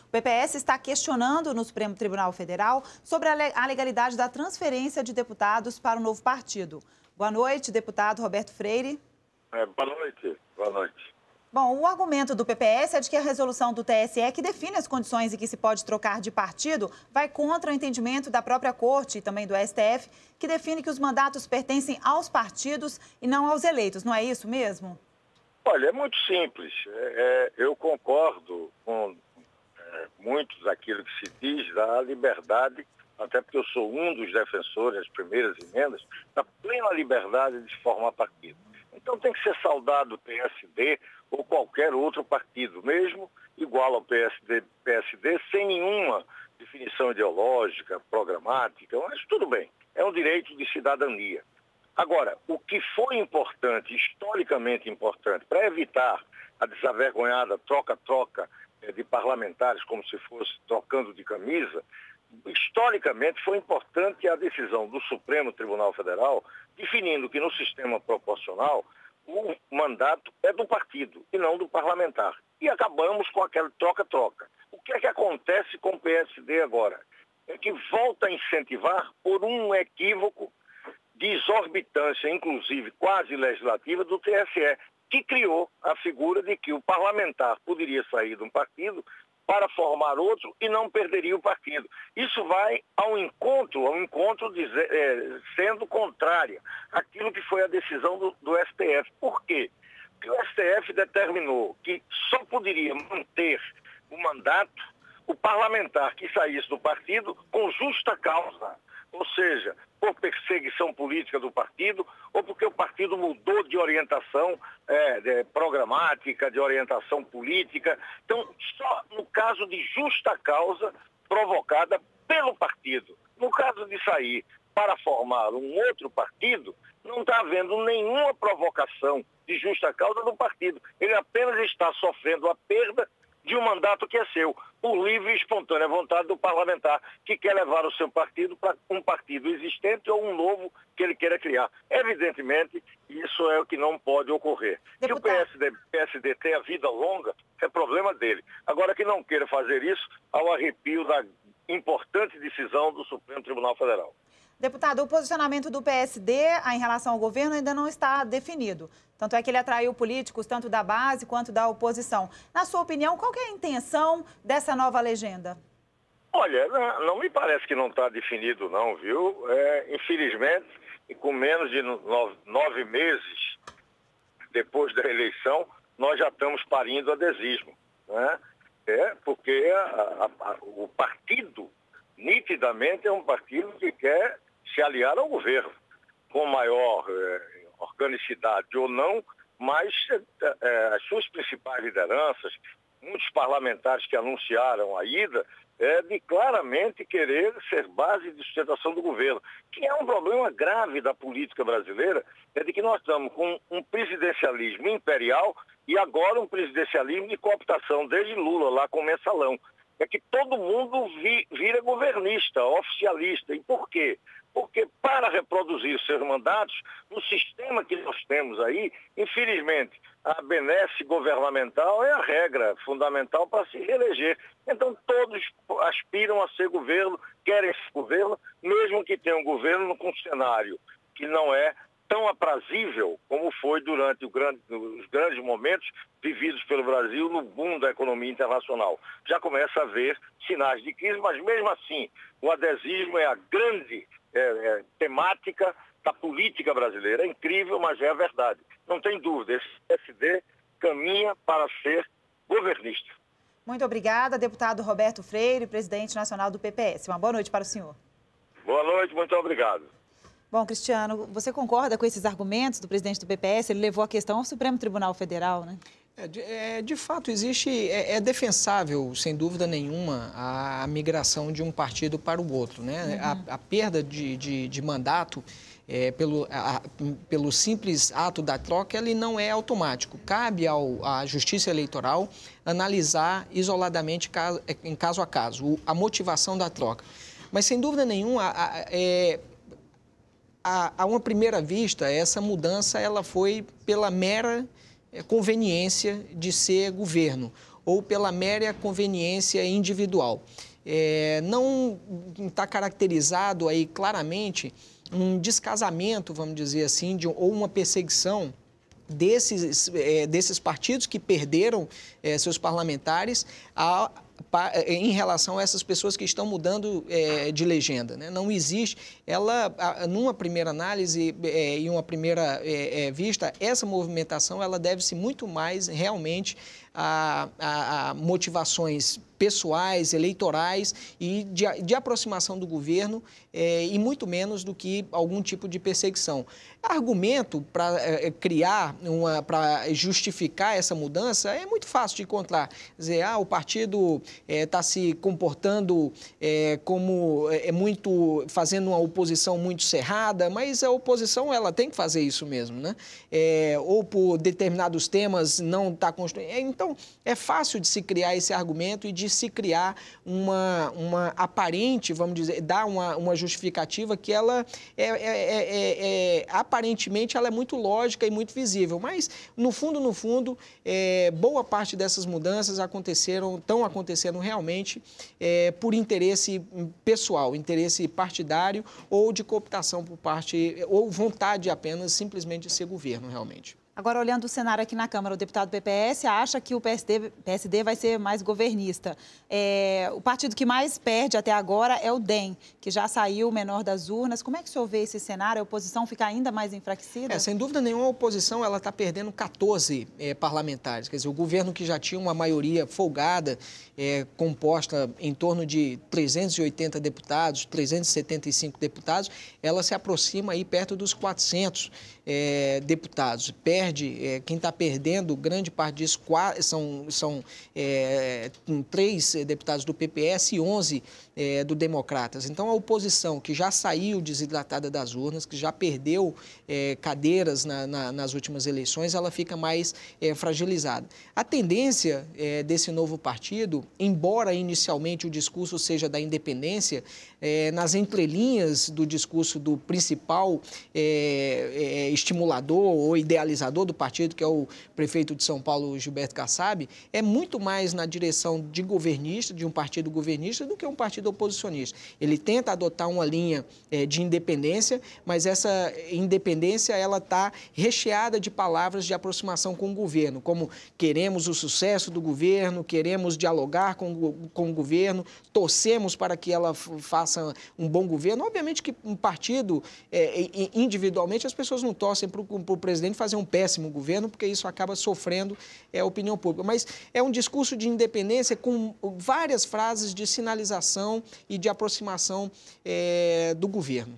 O PPS está questionando no Supremo Tribunal Federal sobre a legalidade da transferência de deputados para o novo partido. Boa noite, deputado Roberto Freire. Boa noite. Boa noite. Bom, o argumento do PPS é de que a resolução do TSE, que define as condições em que se pode trocar de partido, vai contra o entendimento da própria Corte e também do STF, que define que os mandatos pertencem aos partidos e não aos eleitos. Não é isso mesmo? Olha, é muito simples. Eu concordo com muito daquilo que se diz da liberdade, até porque eu sou um dos defensores das primeiras emendas, da plena liberdade de formar partido. Então tem que ser saudado o PSD ou qualquer outro partido, mesmo igual ao PSD, sem nenhuma definição ideológica, programática, mas tudo bem, é um direito de cidadania. Agora, o que foi importante, historicamente importante, para evitar a desavergonhada troca-troca de parlamentares, como se fosse trocando de camisa, historicamente foi importante a decisão do Supremo Tribunal Federal definindo que no sistema proporcional o mandato é do partido e não do parlamentar. E acabamos com aquela troca-troca. O que é que acontece com o PSD agora? É que volta a incentivar por um equívoco de exorbitância, inclusive quase legislativa, do TSE, que criou a figura de que o parlamentar poderia sair de um partido para formar outro e não perderia o partido. Isso vai ao encontro sendo contrária àquilo que foi a decisão do STF. Por quê? Porque o STF determinou que só poderia manter o mandato o parlamentar que saísse do partido com justa causa, ou seja, por perseguição política do partido ou porque o partido mudou de orientação programática, de orientação política. Então, só no caso de justa causa provocada pelo partido. No caso de sair para formar um outro partido, não está havendo nenhuma provocação de justa causa do partido. Ele apenas está sofrendo a perda de um mandato que é seu, por livre e espontânea vontade do parlamentar, que quer levar o seu partido para um partido existente ou um novo que ele queira criar. Evidentemente, isso é o que não pode ocorrer. Deputado. Que o PSD tenha vida longa, é problema dele. Agora, que não queira fazer isso ao arrepio da importante decisão do Supremo Tribunal Federal. Deputado, o posicionamento do PSD em relação ao governo ainda não está definido. Tanto é que ele atraiu políticos tanto da base quanto da oposição. Na sua opinião, qual que é a intenção dessa nova legenda? Olha, não me parece que não está definido não, viu? Infelizmente, e com menos de 9 meses depois da eleição, nós já estamos parindo adesismo, né? Porque o partido, nitidamente, é um partido que quer se aliar ao governo, com maior organicidade ou não, mas as suas principais lideranças, muitos parlamentares que anunciaram a ida, de claramente querer ser base de sustentação do governo, que é um problema grave da política brasileira, é de que nós estamos com um presidencialismo imperial e agora um presidencialismo de cooptação, desde Lula lá com o mensalão. É que todo mundo vira governista, oficialista. E por quê? Porque para reproduzir seus mandatos, no sistema que nós temos aí, infelizmente, a benesse governamental é a regra fundamental para se reeleger. Então todos aspiram a ser governo, querem ser governo, mesmo que tenham um governo com um cenário que não é tão aprazível como foi durante os grandes momentos vividos pelo Brasil no boom da economia internacional. Já começa a haver sinais de crise, mas mesmo assim o adesismo é a grande temática da política brasileira. É incrível, mas é a verdade. Não tem dúvida, esse PSD caminha para ser governista. Muito obrigada, deputado Roberto Freire, presidente nacional do PPS. Uma boa noite para o senhor. Boa noite, muito obrigado. Bom, Cristiano, você concorda com esses argumentos do presidente do PPS? Ele levou a questão ao Supremo Tribunal Federal, né? De fato, é defensável, sem dúvida nenhuma, a migração de um partido para o outro, né? A perda de mandato, pelo simples ato da troca, ele não é automático. Cabe à Justiça Eleitoral analisar isoladamente, em caso a caso, a motivação da troca. Mas, sem dúvida nenhuma, a uma primeira vista, essa mudança ela foi pela mera conveniência de ser governo. ou pela mera conveniência individual. Não está caracterizado aí claramente um descasamento, vamos dizer assim, ou uma perseguição desses partidos que perderam seus parlamentares em relação a essas pessoas que estão mudando de legenda, né? Não existe, numa primeira análise e uma primeira vista, essa movimentação ela deve-se muito mais realmente a motivações pessoais, eleitorais e de aproximação do governo e muito menos do que algum tipo de perseguição. Argumento para para justificar essa mudança é muito fácil de encontrar. Quer dizer, o partido está se comportando fazendo uma oposição muito cerrada, mas a oposição ela tem que fazer isso mesmo, né? Ou por determinados temas não está construindo. Então, é fácil de se criar esse argumento e de se criar uma aparente, vamos dizer, dar uma justificativa que ela aparentemente ela é muito lógica e muito visível, mas no fundo, boa parte dessas mudanças estão acontecendo realmente por interesse pessoal, interesse partidário ou de cooptação por parte, ou vontade apenas simplesmente de ser governo realmente. Agora, olhando o cenário aqui na Câmara, o deputado do PPS acha que o PSD vai ser mais governista. O partido que mais perde até agora é o DEM, que já saiu o menor das urnas. Como é que o senhor vê esse cenário? A oposição fica ainda mais enfraquecida? Sem dúvida nenhuma, a oposição está perdendo 14 parlamentares. Quer dizer, o governo que já tinha uma maioria folgada, composta em torno de 380 deputados, 375 deputados, ela se aproxima aí perto dos 400 deputados. Quem está perdendo, grande parte disso, são 3 deputados do PPS e 11 do Democratas. Então, a oposição, que já saiu desidratada das urnas, que já perdeu cadeiras nas últimas eleições, ela fica mais fragilizada. A tendência desse novo partido, embora inicialmente o discurso seja da independência, nas entrelinhas do discurso do principal estimulador ou idealizador do partido, que é o prefeito de São Paulo, Gilberto Kassab, é muito mais na direção de governista, de um partido governista, do que um partido oposicionista. Ele tenta adotar uma linha de independência, mas essa independência ela está recheada de palavras de aproximação com o governo, como queremos o sucesso do governo, queremos dialogar com o governo, torcemos para que ela faça um bom governo. Obviamente que um partido, individualmente, as pessoas não torcem para o presidente fazer um péssimo governo, porque isso acaba sofrendo a opinião pública. Mas é um discurso de independência com várias frases de sinalização e de aproximação do governo.